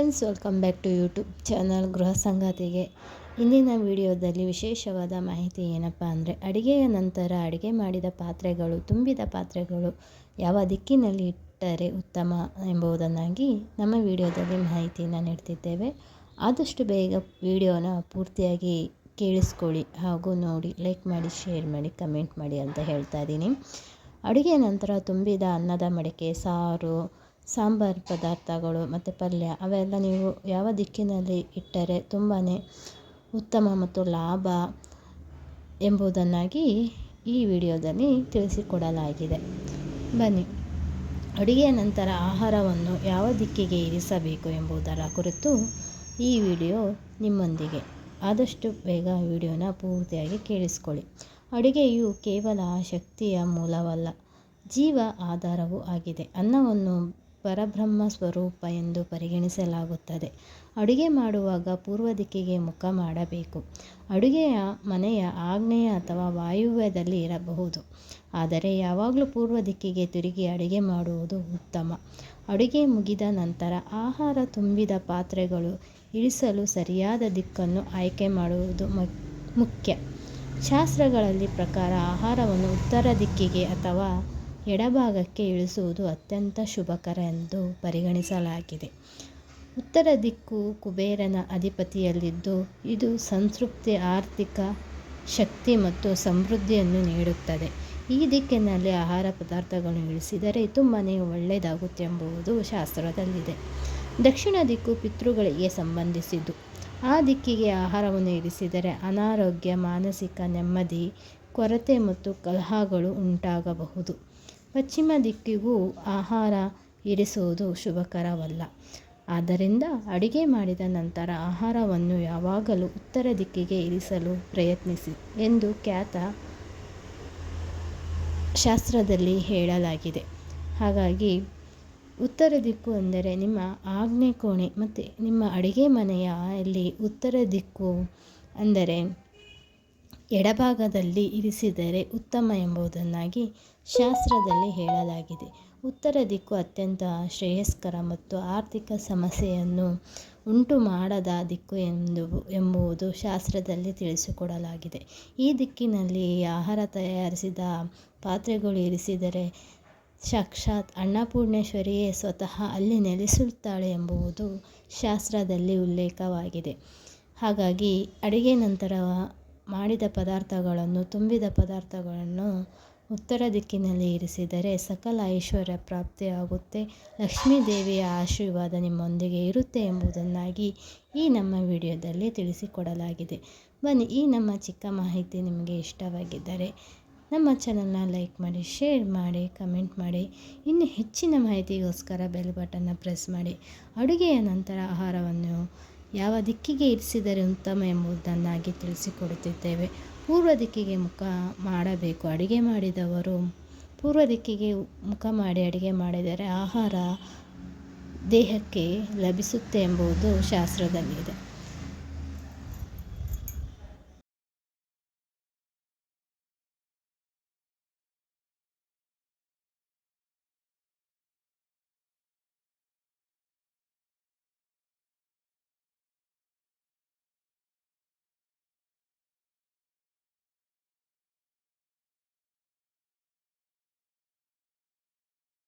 Friends, welcome back to YouTube channel ಗೃಹ ಸಂಗಾತಿಗೆ. ಇಂದಿನ ವಿಡಿಯೋದಲ್ಲಿ ವಿಶೇಷವಾದ ಮಾಹಿತಿ ಏನಪ್ಪ ಅಂದರೆ, ಅಡುಗೆಯ ನಂತರ ಅಡುಗೆ ಮಾಡಿದ ಪಾತ್ರೆಗಳು, ತುಂಬಿದ ಪಾತ್ರೆಗಳು ಯಾವ ದಿಕ್ಕಿನಲ್ಲಿ ಇಟ್ಟರೆ ಉತ್ತಮ ಎಂಬುದನ್ನಾಗಿ ನಮ್ಮ ವಿಡಿಯೋದಲ್ಲಿ ಮಾಹಿತಿಯನ್ನು ನೀಡ್ತಿದ್ದೇವೆ. ಆದಷ್ಟು ಬೇಗ ವಿಡಿಯೋನ ಪೂರ್ತಿಯಾಗಿ ಕೇಳಿಸ್ಕೊಳ್ಳಿ ಹಾಗೂ ನೋಡಿ, ಲೈಕ್ ಮಾಡಿ, ಶೇರ್ ಮಾಡಿ, ಕಮೆಂಟ್ ಮಾಡಿ ಅಂತ ಹೇಳ್ತಾ ಇದ್ದೀನಿ. ಅಡುಗೆ ನಂತರ ತುಂಬಿದ ಅನ್ನದ ಮಡಿಕೆ, ಸಾರು, ಸಾಂಬಾರು ಪದಾರ್ಥಗಳು ಮತ್ತು ಪಲ್ಯ ಅವೆಲ್ಲ ನೀವು ಯಾವ ದಿಕ್ಕಿನಲ್ಲಿ ಇಟ್ಟರೆ ತುಂಬಾ ಉತ್ತಮ ಮತ್ತು ಲಾಭ ಎಂಬುದನ್ನಾಗಿ ಈ ವಿಡಿಯೋದಲ್ಲಿ ತಿಳಿಸಿಕೊಡಲಾಗಿದೆ. ಬನ್ನಿ, ಅಡುಗೆಯ ನಂತರ ಆಹಾರವನ್ನು ಯಾವ ದಿಕ್ಕಿಗೆ ಇರಿಸಬೇಕು ಎಂಬುದರ ಕುರಿತು ಈ ವಿಡಿಯೋ ನಿಮ್ಮೊಂದಿಗೆ. ಆದಷ್ಟು ಬೇಗ ವಿಡಿಯೋನ ಪೂರ್ತಿಯಾಗಿ ಕೇಳಿಸ್ಕೊಳ್ಳಿ. ಅಡುಗೆಯು ಕೇವಲ ಶಕ್ತಿಯ ಮೂಲವಲ್ಲ, ಜೀವ ಆಧಾರವೂ ಆಗಿದೆ. ಅನ್ನವನ್ನು ಪರಬ್ರಹ್ಮ ಸ್ವರೂಪ ಎಂದು ಪರಿಗಣಿಸಲಾಗುತ್ತದೆ. ಅಡುಗೆ ಮಾಡುವಾಗ ಪೂರ್ವ ದಿಕ್ಕಿಗೆ ಮುಖ ಮಾಡಬೇಕು. ಅಡುಗೆಯ ಮನೆಯ ಆಗ್ನೇಯ ಅಥವಾ ವಾಯುವ್ಯದಲ್ಲಿ ಇರಬಹುದು, ಆದರೆ ಯಾವಾಗಲೂ ಪೂರ್ವ ದಿಕ್ಕಿಗೆ ತಿರುಗಿ ಅಡುಗೆ ಮಾಡುವುದು ಉತ್ತಮ. ಅಡುಗೆ ಮುಗಿದ ನಂತರ ಆಹಾರ ತುಂಬಿದ ಪಾತ್ರೆಗಳು ಇಳಿಸಲು ಸರಿಯಾದ ದಿಕ್ಕನ್ನು ಆಯ್ಕೆ ಮಾಡುವುದು ಮುಖ್ಯ. ಶಾಸ್ತ್ರಗಳಲ್ಲಿ ಪ್ರಕಾರ ಆಹಾರವನ್ನು ಉತ್ತರ ದಿಕ್ಕಿಗೆ ಅಥವಾ ಎಡಭಾಗಕ್ಕೆ ಇಳಿಸುವುದು ಅತ್ಯಂತ ಶುಭಕರ ಎಂದು ಪರಿಗಣಿಸಲಾಗಿದೆ. ಉತ್ತರ ದಿಕ್ಕು ಕುಬೇರನ ಅಧಿಪತಿಯಲ್ಲಿದ್ದು, ಇದು ಸಂತೃಪ್ತಿ, ಆರ್ಥಿಕ ಶಕ್ತಿ ಮತ್ತು ಸಮೃದ್ಧಿಯನ್ನು ನೀಡುತ್ತದೆ. ಈ ದಿಕ್ಕಿನಲ್ಲಿ ಆಹಾರ ಪದಾರ್ಥಗಳನ್ನು ಇಳಿಸಿದರೆ ತುಂಬಾ ಒಳ್ಳೆಯದಾಗುತ್ತೆಂಬುದು ಶಾಸ್ತ್ರದಲ್ಲಿದೆ. ದಕ್ಷಿಣ ದಿಕ್ಕು ಪಿತೃಗಳಿಗೆ ಸಂಬಂಧಿಸಿದ್ದು. ಆ ದಿಕ್ಕಿಗೆ ಆಹಾರವನ್ನು ಇರಿಸಿದರೆ ಅನಾರೋಗ್ಯ, ಮಾನಸಿಕ ನೆಮ್ಮದಿ ಕೊರತೆ ಮತ್ತು ಕಲಹಗಳು ಉಂಟಾಗಬಹುದು. ಪಶ್ಚಿಮ ದಿಕ್ಕಿಗೂ ಆಹಾರ ಇರಿಸುವುದು ಶುಭಕರವಲ್ಲ. ಆದ್ದರಿಂದ ಅಡುಗೆ ಮಾಡಿದ ನಂತರ ಆಹಾರವನ್ನು ಯಾವಾಗಲೂ ಉತ್ತರ ದಿಕ್ಕಿಗೆ ಇರಿಸಲು ಪ್ರಯತ್ನಿಸಿ ಎಂದು ಶಾಸ್ತ್ರದಲ್ಲಿ ಹೇಳಲಾಗಿದೆ. ಹಾಗಾಗಿ ಉತ್ತರ ದಿಕ್ಕು ಎಂದರೆ ನಿಮ್ಮ ಆಗ್ನೇಯ ಕೋಣೆ ಮತ್ತು ನಿಮ್ಮ ಅಡುಗೆ ಮನೆಯಲ್ಲಿ ಉತ್ತರ ದಿಕ್ಕು ಅಂದರೆ ಎಡಭಾಗದಲ್ಲಿ ಇರಿಸಿದರೆ ಉತ್ತಮ ಎಂಬುದನ್ನಾಗಿ ಶಾಸ್ತ್ರದಲ್ಲಿ ಹೇಳಲಾಗಿದೆ. ಉತ್ತರ ದಿಕ್ಕು ಅತ್ಯಂತ ಶ್ರೇಯಸ್ಕರ ಮತ್ತು ಆರ್ಥಿಕ ಸಮಸ್ಯೆಯನ್ನು ಉಂಟು ಮಾಡದ ದಿಕ್ಕು ಎಂಬುದು ಶಾಸ್ತ್ರದಲ್ಲಿ ತಿಳಿಸಿಕೊಡಲಾಗಿದೆ. ಈ ದಿಕ್ಕಿನಲ್ಲಿ ಆಹಾರ ತಯಾರಿಸಿದ ಪಾತ್ರೆಗಳು ಇರಿಸಿದರೆ ಸಾಕ್ಷಾತ್ ಅನ್ನಪೂರ್ಣೇಶ್ವರಿಯೇ ಸ್ವತಃ ಅಲ್ಲಿ ನೆಲೆಸುತ್ತಾಳೆ ಎಂಬುದು ಶಾಸ್ತ್ರದಲ್ಲಿ ಉಲ್ಲೇಖವಾಗಿದೆ. ಹಾಗಾಗಿ ಅಡುಗೆ ನಂತರ ಮಾಡಿದ ಪದಾರ್ಥಗಳನ್ನು, ತುಂಬಿದ ಪದಾರ್ಥಗಳನ್ನು ಉತ್ತರ ದಿಕ್ಕಿನಲ್ಲಿ ಇರಿಸಿದರೆ ಸಕಲ ಐಶ್ವರ್ಯ ಪ್ರಾಪ್ತಿಯಾಗುತ್ತೆ, ಲಕ್ಷ್ಮೀ ದೇವಿಯ ಆಶೀರ್ವಾದ ನಿಮ್ಮೊಂದಿಗೆ ಇರುತ್ತೆ ಎಂಬುದನ್ನಾಗಿ ಈ ನಮ್ಮ ವಿಡಿಯೋದಲ್ಲಿ ತಿಳಿಸಿಕೊಡಲಾಗಿದೆ. ಬನ್ನಿ, ಈ ನಮ್ಮ ಚಿಕ್ಕ ಮಾಹಿತಿ ನಿಮಗೆ ಇಷ್ಟವಾಗಿದ್ದರೆ ನಮ್ಮ ಚಾನಲ್ನ ಲೈಕ್ ಮಾಡಿ, ಶೇರ್ ಮಾಡಿ, ಕಮೆಂಟ್ ಮಾಡಿ. ಇನ್ನು ಹೆಚ್ಚಿನ ಮಾಹಿತಿಗೋಸ್ಕರ ಬೆಲ್ ಬಟನ್ನ ಪ್ರೆಸ್ ಮಾಡಿ. ಅಡುಗೆಯ ನಂತರ ಆಹಾರವನ್ನು ಯಾವ ದಿಕ್ಕಿಗೆ ಇರಿಸಿದರೆ ಉತ್ತಮ ಎಂಬುದನ್ನಾಗಿ ತಿಳಿಸಿಕೊಡುತ್ತಿದ್ದೇವೆ. ಪೂರ್ವ ದಿಕ್ಕಿಗೆ ಮುಖ ಮಾಡಬೇಕು. ಅಡುಗೆ ಮಾಡಿದವರು ಪೂರ್ವ ದಿಕ್ಕಿಗೆ ಮುಖ ಮಾಡಿ ಅಡುಗೆ ಮಾಡಿದರೆ ಆಹಾರ ದೇಹಕ್ಕೆ ಲಭಿಸುತ್ತೆ ಎಂಬುದು ಶಾಸ್ತ್ರದಲ್ಲಿದೆ.